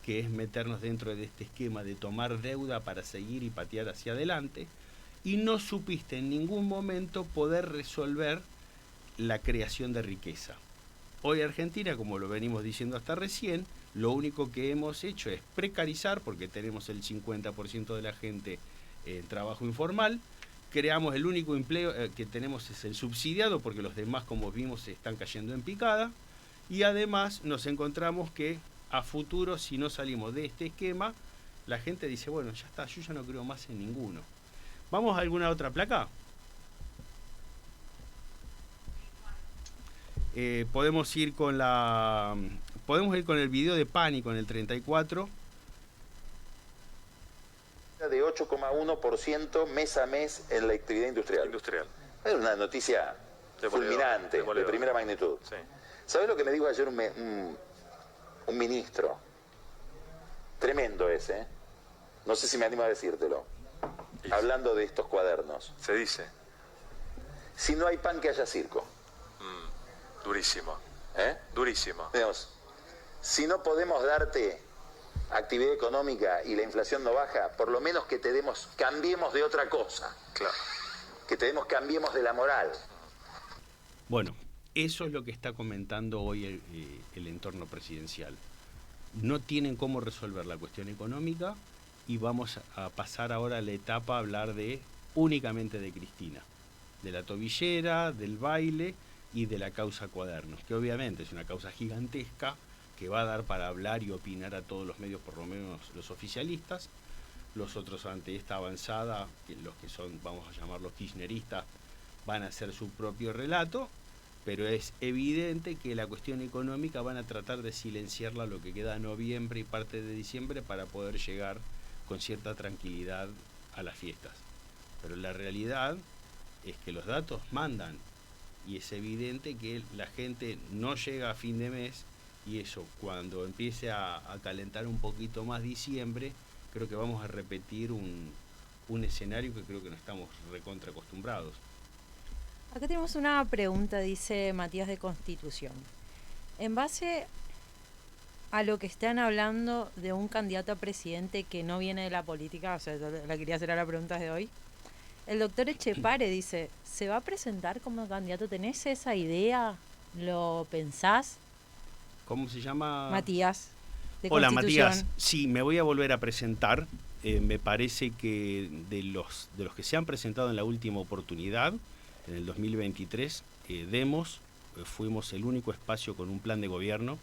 que es meternos dentro de este esquema de tomar deuda para seguir y patear hacia adelante, y no supiste en ningún momento poder resolver la creación de riqueza. Hoy Argentina, como lo venimos diciendo hasta recién, lo único que hemos hecho es precarizar, porque tenemos el 50% de la gente en trabajo informal. Creamos el único empleo que tenemos es el subsidiado, porque los demás, como vimos, están cayendo en picada. Y además nos encontramos que a futuro, si no salimos de este esquema, la gente dice, bueno, ya está, yo ya no creo más en ninguno. ¿Vamos a alguna otra placa? Podemos ir con el video de Pánico en el 34. De 8,1% mes a mes en la actividad industrial. Es una noticia fulminante, de primera magnitud. Sí. ¿Sabes lo que me dijo ayer un ministro? Tremendo ese, No sé si me animo a decírtelo. Sí. Hablando de estos cuadernos. Se dice. Si no hay pan, que haya circo. Durísimo. Durísimo. Digamos, si no podemos darte actividad económica y la inflación no baja, por lo menos que cambiemos de otra cosa. Claro. Que cambiemos de la moral. Bueno, eso es lo que está comentando hoy el entorno presidencial. No tienen cómo resolver la cuestión económica y vamos a pasar ahora a la etapa a hablar únicamente de Cristina, de la tobillera, del baile y de la causa Cuadernos, que obviamente es una causa gigantesca que va a dar para hablar y opinar a todos los medios, por lo menos los oficialistas. Los otros, ante esta avanzada, los que son, vamos a llamarlos kirchneristas, van a hacer su propio relato, pero es evidente que la cuestión económica van a tratar de silenciarla lo que queda de noviembre y parte de diciembre para poder llegar con cierta tranquilidad a las fiestas. Pero la realidad es que los datos mandan y es evidente que la gente no llega a fin de mes. Y eso, cuando empiece a calentar un poquito más diciembre, creo que vamos a repetir un escenario que creo que no estamos recontra acostumbrados. Acá tenemos una pregunta, dice Matías de Constitución. En base a lo que están hablando de un candidato a presidente que no viene de la política, o sea, yo la quería hacer a la pregunta de hoy, el doctor Echepare dice, ¿se va a presentar como candidato? ¿Tenés esa idea? ¿Lo pensás? ¿Cómo se llama? Matías, de Hola, Constitución. Matías. Sí, me voy a volver a presentar. Me parece que de los que se han presentado en la última oportunidad, en el 2023, fuimos el único espacio con un plan de gobierno.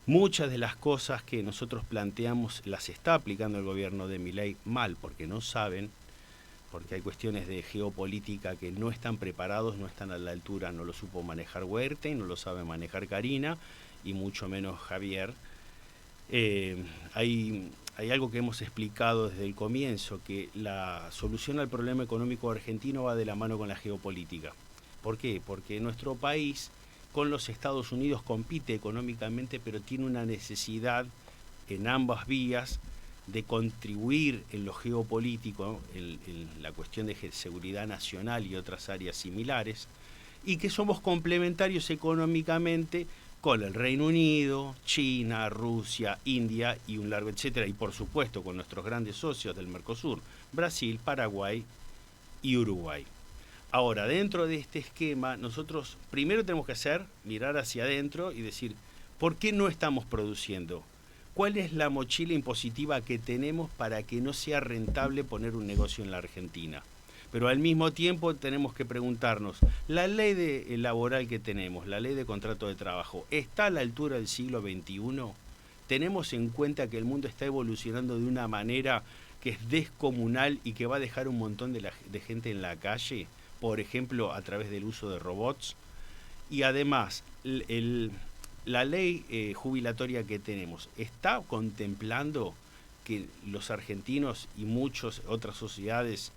Muchas de las cosas que nosotros planteamos las está aplicando el gobierno de Milei mal, porque no saben, porque hay cuestiones de geopolítica que no están preparados, no están a la altura, no lo supo manejar Huerta, no lo sabe manejar Karina, y mucho menos Javier. Hay algo que hemos explicado desde el comienzo, que la solución al problema económico argentino va de la mano con la geopolítica. ¿Por qué? Porque nuestro país con los Estados Unidos compite económicamente, pero tiene una necesidad en ambas vías de contribuir en lo geopolítico, en la cuestión de seguridad nacional y otras áreas similares, y que somos complementarios económicamente con el Reino Unido, China, Rusia, India y un largo etcétera, y por supuesto con nuestros grandes socios del Mercosur, Brasil, Paraguay y Uruguay. Ahora, dentro de este esquema, nosotros primero tenemos que mirar hacia adentro y decir, ¿por qué no estamos produciendo? ¿Cuál es la mochila impositiva que tenemos para que no sea rentable poner un negocio en la Argentina? Pero al mismo tiempo tenemos que preguntarnos, ¿la ley laboral que tenemos, la ley de contrato de trabajo, está a la altura del siglo XXI? ¿Tenemos en cuenta que el mundo está evolucionando de una manera que es descomunal y que va a dejar un montón de gente en la calle? Por ejemplo, a través del uso de robots. Y además, la ley jubilatoria que tenemos está contemplando que los argentinos y muchas otras sociedades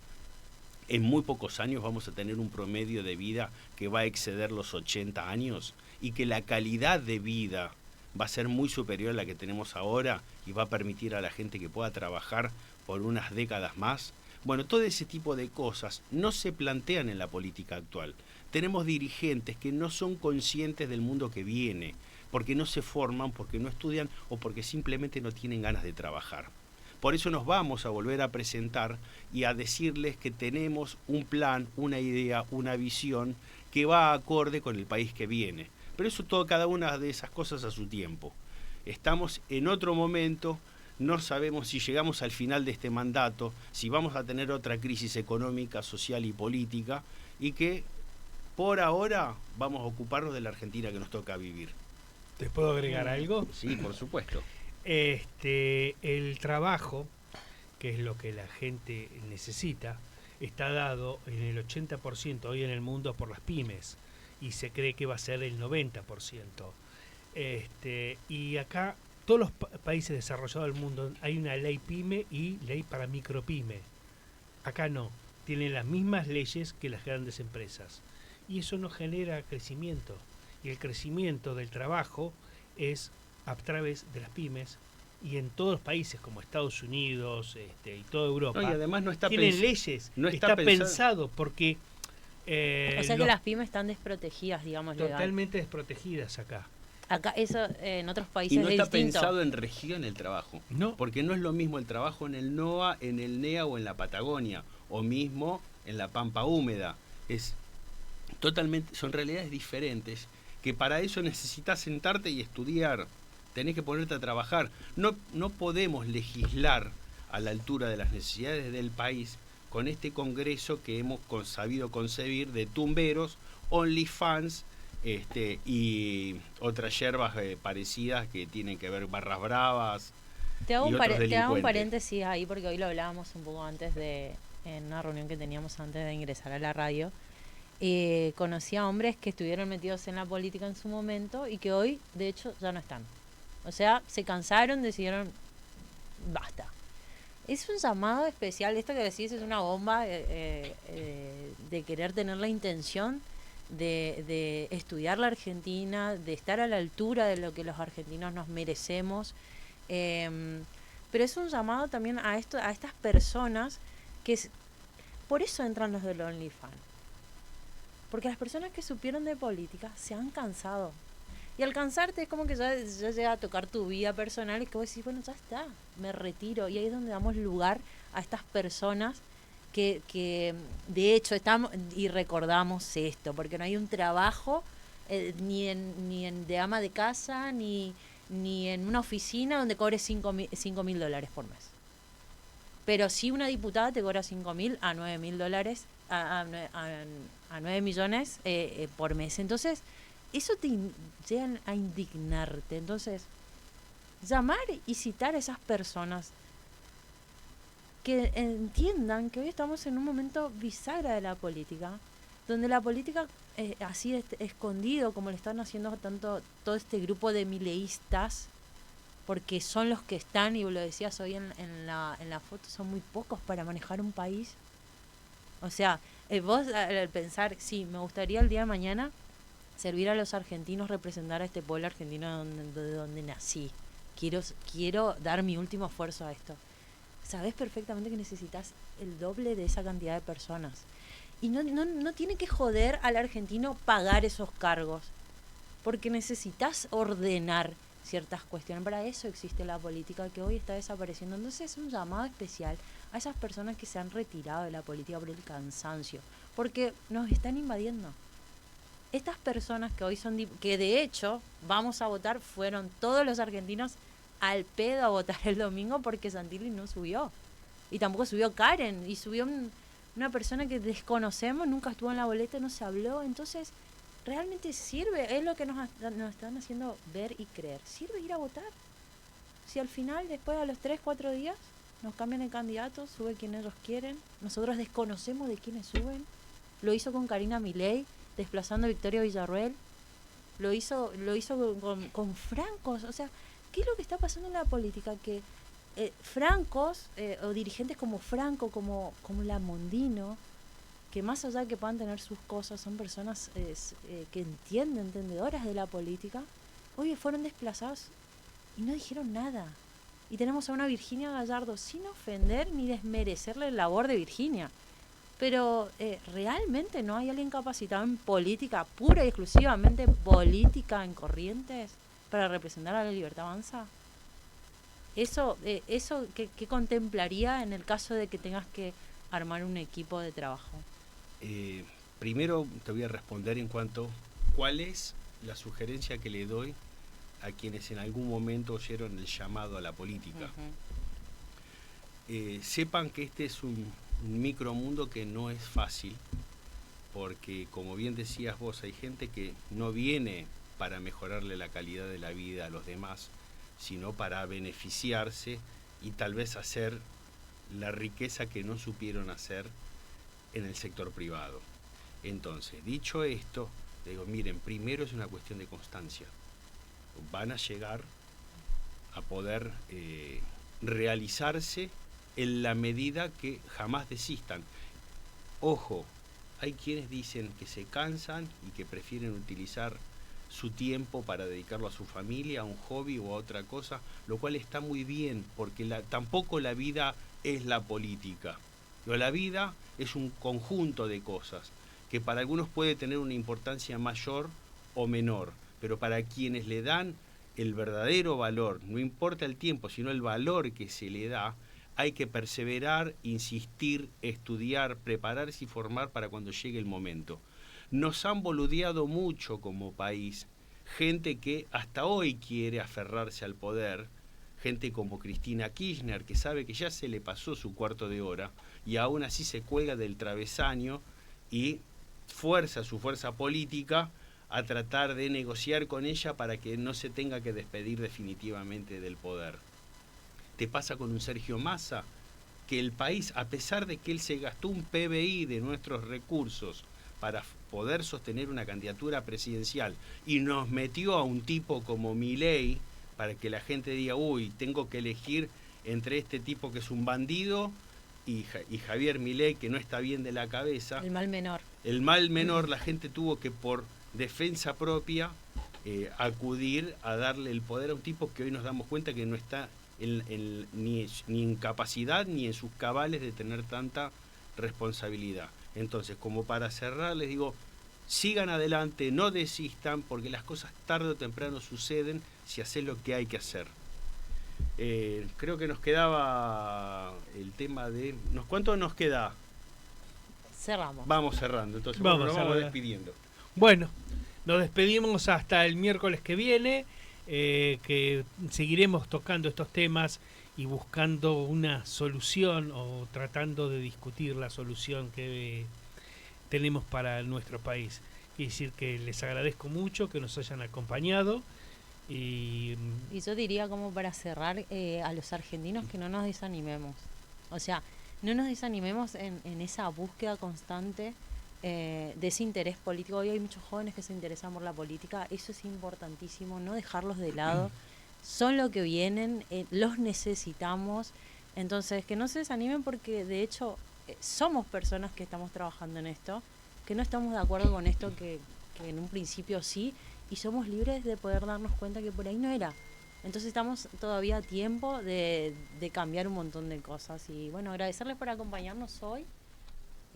en muy pocos años vamos a tener un promedio de vida que va a exceder los 80 años y que la calidad de vida va a ser muy superior a la que tenemos ahora y va a permitir a la gente que pueda trabajar por unas décadas más. Bueno, todo ese tipo de cosas no se plantean en la política actual. Tenemos dirigentes que no son conscientes del mundo que viene, porque no se forman, porque no estudian o porque simplemente no tienen ganas de trabajar. Por eso nos vamos a volver a presentar y a decirles que tenemos un plan, una idea, una visión que va acorde con el país que viene. Pero eso todo, cada una de esas cosas a su tiempo. Estamos en otro momento, no sabemos si llegamos al final de este mandato, si vamos a tener otra crisis económica, social y política, y que por ahora vamos a ocuparnos de la Argentina que nos toca vivir. ¿Te puedo agregar algo? Sí, por supuesto. El trabajo, que es lo que la gente necesita, está dado en el 80% hoy en el mundo por las pymes y se cree que va a ser el 90%. Y acá, todos los países desarrollados del mundo hay una ley pyme y ley para micropyme. Acá no, tienen las mismas leyes que las grandes empresas. Y eso no genera crecimiento. Y el crecimiento del trabajo es a través de las pymes, y en todos los países como Estados Unidos y toda Europa, no, y además no está tienen leyes, no está pensado porque o sea que las pymes están desprotegidas, digamos, totalmente desprotegidas acá. Acá eso en otros países y no es está distinto. pensado en región el trabajo, no, porque no es lo mismo el trabajo en el NOA, en el NEA o en la Patagonia, o mismo en la Pampa Húmeda. Son realidades diferentes, que para eso necesitas sentarte y estudiar, tenés que ponerte a trabajar. No podemos legislar a la altura de las necesidades del país con este Congreso que hemos sabido concebir de tumberos, OnlyFans y otras yerbas parecidas que tienen que ver barras bravas. Te hago un paréntesis ahí porque hoy lo hablábamos un poco antes en una reunión que teníamos antes de ingresar a la radio. Conocí a hombres que estuvieron metidos en la política en su momento y que hoy, de hecho, ya no están. O sea, se cansaron, decidieron, basta. Es un llamado especial, esto que decís es una bomba de querer tener la intención de estudiar la Argentina, de estar a la altura de lo que los argentinos nos merecemos. Pero es un llamado también a estas personas que por eso entran los del OnlyFans. Porque las personas que supieron de política se han cansado. Y al cansarte es como que ya llega a tocar tu vida personal y que vos decís, bueno, ya está, me retiro. Y ahí es donde damos lugar a estas personas que de hecho estamos y recordamos esto, porque no hay un trabajo ni en de ama de casa ni en una oficina donde cobres $5.000 por mes. Pero sí una diputada te cobra $5.000 a $9.000 a 9 millones por mes. Entonces, eso te llega a indignarte. Entonces, llamar y citar a esas personas que entiendan que hoy estamos en un momento bisagra de la política, donde la política así escondido, como le están haciendo todo este grupo de mileístas, porque son los que están, y lo decías hoy en la foto, son muy pocos para manejar un país. O sea, vos al pensar, sí, me gustaría el día de mañana servir a los argentinos, representar a este pueblo argentino de donde nací. Quiero dar mi último esfuerzo a esto. Sabés perfectamente que necesitas el doble de esa cantidad de personas. Y no tiene que joder al argentino pagar esos cargos, porque necesitas ordenar ciertas cuestiones. Para eso existe la política que hoy está desapareciendo. Entonces es un llamado especial a esas personas que se han retirado de la política por el cansancio, porque nos están invadiendo. Estas personas que hoy son, que de hecho vamos a votar, fueron todos los argentinos al pedo a votar el domingo porque Santilli no subió. Y tampoco subió Karen, y subió una persona que desconocemos, nunca estuvo en la boleta, no se habló. Entonces, realmente sirve, es lo que nos están haciendo ver y creer. Sirve ir a votar. Si al final, después a los 3-4 días, nos cambian el candidato, sube quien ellos quieren, nosotros desconocemos de quiénes suben. Lo hizo con Karina Milei, desplazando a Victoria Villarruel. Lo hizo con francos. O sea, ¿qué es lo que está pasando en la política? Que francos o dirigentes como Franco, como Lamondino, que más allá de que puedan tener sus cosas, son personas que entendedoras de la política, hoy fueron desplazados y no dijeron nada. Y tenemos a una Virginia Gallardo, sin ofender ni desmerecerle la labor de Virginia, pero realmente no hay alguien capacitado en política, pura y exclusivamente política en Corrientes, para representar a La Libertad Avanza. Eso ¿qué contemplaría en el caso de que tengas que armar un equipo de trabajo? Primero te voy a responder en cuanto cuál es la sugerencia que le doy a quienes en algún momento oyeron el llamado a la política. Sepan que este es un micromundo que no es fácil, porque como bien decías vos, hay gente que no viene para mejorarle la calidad de la vida a los demás, sino para beneficiarse y tal vez hacer la riqueza que no supieron hacer en el sector privado. Entonces, dicho esto, digo, miren, primero es una cuestión de constancia. Van a llegar a poder realizarse en la medida que jamás desistan. Ojo, hay quienes dicen que se cansan y que prefieren utilizar su tiempo para dedicarlo a su familia, a un hobby o a otra cosa, lo cual está muy bien, porque tampoco la vida es la política. Pero la vida es un conjunto de cosas que para algunos puede tener una importancia mayor o menor, pero para quienes le dan el verdadero valor, no importa el tiempo, sino el valor que se le da, hay que perseverar, insistir, estudiar, prepararse y formar para cuando llegue el momento. Nos han boludeado mucho como país, gente que hasta hoy quiere aferrarse al poder, gente como Cristina Kirchner, que sabe que ya se le pasó su cuarto de hora y aún así se cuelga del travesaño y fuerza su fuerza política a tratar de negociar con ella para que no se tenga que despedir definitivamente del poder. Te pasa con un Sergio Massa, que el país, a pesar de que él se gastó un PBI de nuestros recursos para poder sostener una candidatura presidencial y nos metió a un tipo como Milei para que la gente diga, uy, tengo que elegir entre este tipo que es un bandido y Javier Milei, que no está bien de la cabeza. El mal menor. El mal menor, la gente tuvo que por defensa propia acudir a darle el poder a un tipo que hoy nos damos cuenta que no está ni en capacidad ni en sus cabales de tener tanta responsabilidad. Entonces, como para cerrar, les digo, sigan adelante, no desistan, porque las cosas tarde o temprano suceden si haces lo que hay que hacer. Creo que nos quedaba el tema de... ¿Cuánto nos queda? Cerramos. Vamos cerrando, entonces Vamos nos vamos a despidiendo. Bueno, nos despedimos hasta el miércoles que viene, que seguiremos tocando estos temas y buscando una solución o tratando de discutir la solución que tenemos para nuestro país. Quiero decir que les agradezco mucho que nos hayan acompañado y yo diría, como para cerrar, a los argentinos, que no nos desanimemos. O sea, no nos desanimemos en esa búsqueda constante de ese interés político. Hoy hay muchos jóvenes que se interesan por la política, eso es importantísimo, no dejarlos de lado. Son lo que vienen, los necesitamos. Entonces, que no se desanimen, porque de hecho somos personas que estamos trabajando en esto, que no estamos de acuerdo con esto, que en un principio sí, y somos libres de poder darnos cuenta que por ahí no era. Entonces estamos todavía a tiempo de cambiar un montón de cosas. Y bueno, agradecerles por acompañarnos hoy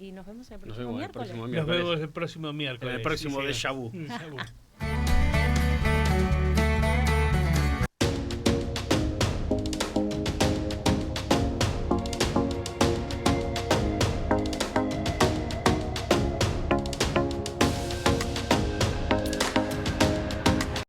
y nos vemos el próximo miércoles. Nos vemos el próximo miércoles. En el próximo Sí, Déjà Vu. Déjà Vu.